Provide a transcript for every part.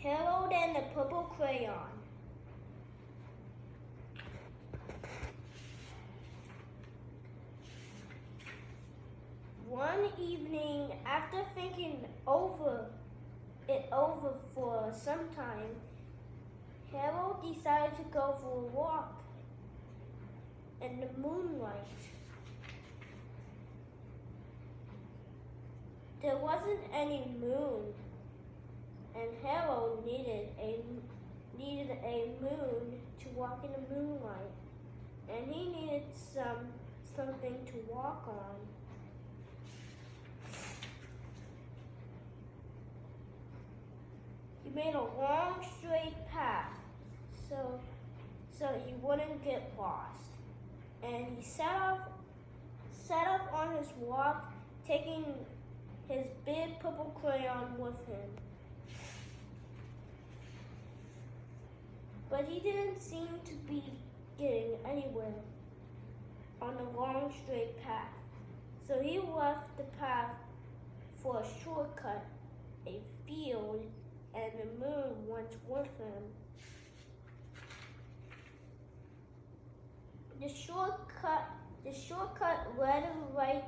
Harold and the Purple Crayon. One evening, after thinking it over for some time, Harold decided to go for a walk in the moonlight. There wasn't any moon, and Harold needed a moon to walk in the moonlight, and he needed something to walk on. He made a long straight path so he wouldn't get lost, and he set off on his walk, taking his big purple crayon with him. But he didn't seem to be getting anywhere on the long straight path. So he left the path for a shortcut, a field, and the moon went with him. The shortcut led him right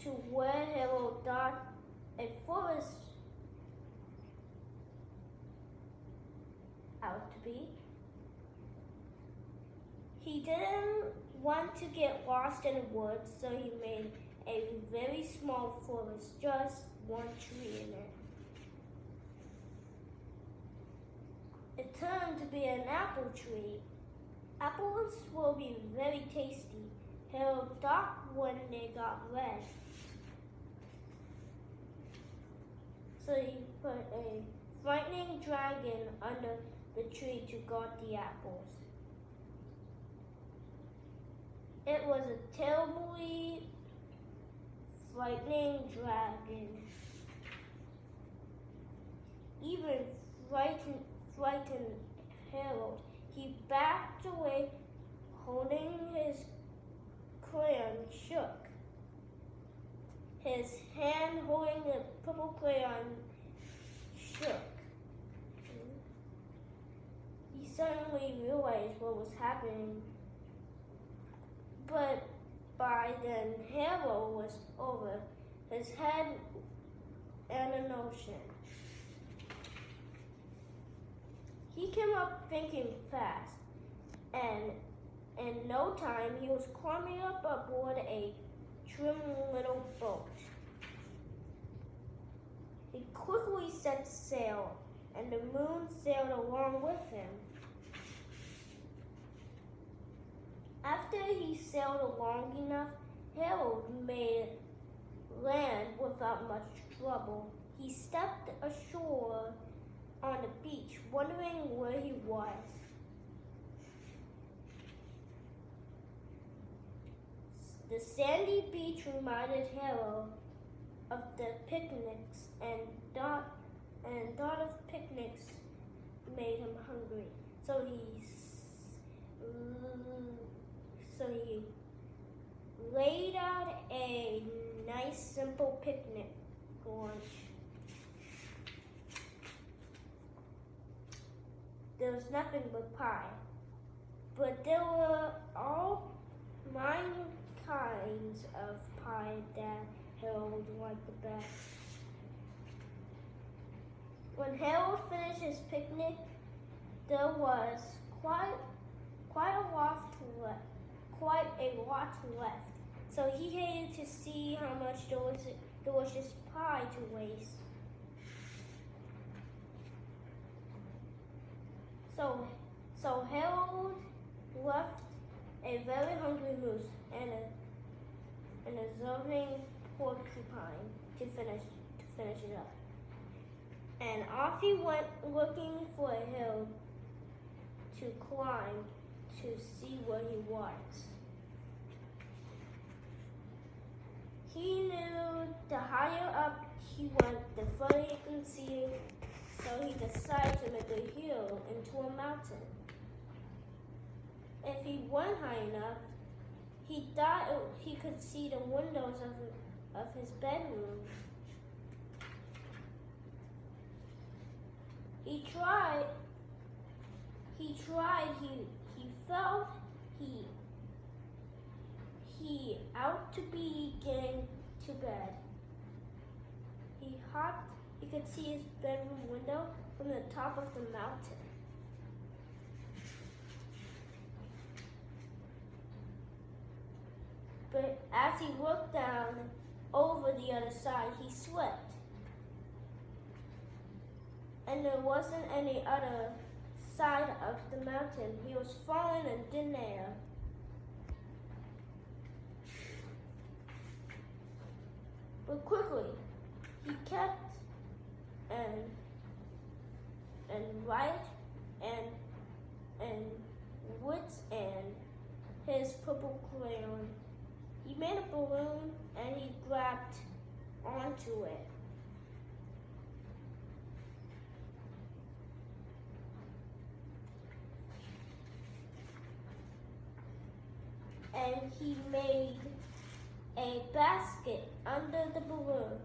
to where Harold thought a forest out to be. He didn't want to get lost in the woods, so he made a very small forest, just one tree in it. It turned to be an apple tree. Apples will be very tasty, Harold thought when they got red. So he put a frightening dragon under the tree to guard the apples. It was a terribly frightening dragon. Even frightened Harold. He backed away, holding his crayon shook. His hand holding the purple crayon shook. He suddenly realized what was happening. But by then, Harold was over his head in an ocean. He came up thinking fast, and in no time he was climbing up aboard a trim little boat. He quickly set sail, and the moon sailed along with him. After he sailed long enough, Harold made land without much trouble. He stepped ashore on the beach, wondering where he was. The sandy beach reminded Harold of the picnics, and thought of picnics made him hungry. So he laid out a nice simple picnic lunch. There was nothing but pie, but there were all kinds of pie that Harold liked the best. When Harold finished his picnic, there was quite a lot left. So he hated to see how much delicious pie to waste. So Harold left a very hungry moose and a deserving porcupine to finish it up. And off he went looking for a hill to climb to see where he was. He knew the higher up he went, the further he could see, so he decided to make a hill into a mountain. If he went high enough, he thought he could see the windows of his bedroom. He tried. He felt he out to be getting to bed. He hopped. He could see his bedroom window from the top of the mountain. But as he looked down over the other side, he slipped. And there wasn't any other side of the mountain. He was falling in thin air. But quickly, he kept and light and woods and his purple crayon. He made a balloon and he grabbed onto it. And he made a basket under the balloon,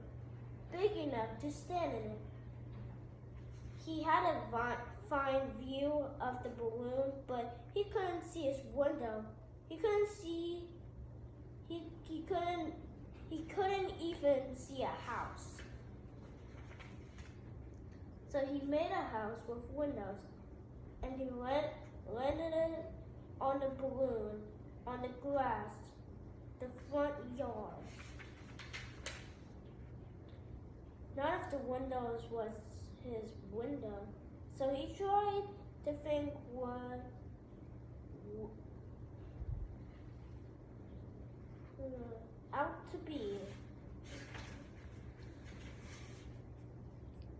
big enough to stand in it. He had a fine view of the balloon, but he couldn't see his window. He couldn't even see a house. So he made a house with windows, and he landed it on the balloon, on the grass, the front yard. None of the windows was his window, so he tried to think what out to be.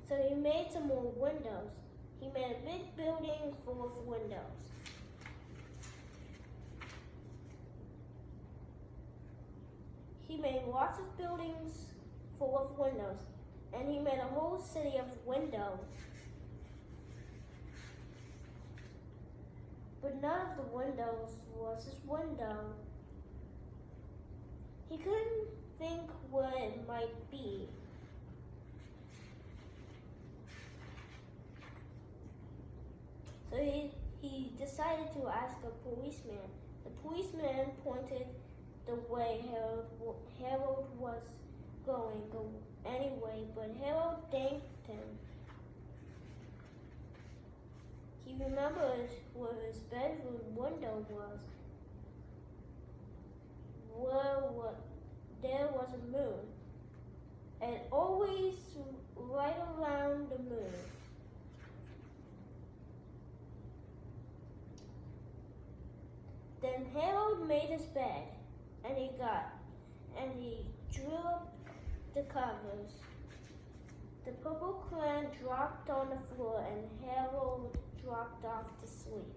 So he made some more windows. He made a big building full of windows. He made lots of buildings full of windows, and he made a whole city of windows. But none of the windows was his window. He couldn't think what it might be. So he decided to ask a policeman. The policeman pointed the way Harold was going anyway, but Harold thanked him. He remembered where his bedroom window was. There was a moon, and always right around the moon. Then Harold made his bed, and he drew up the covers. The purple crayon dropped on the floor, and Harold dropped off to sleep.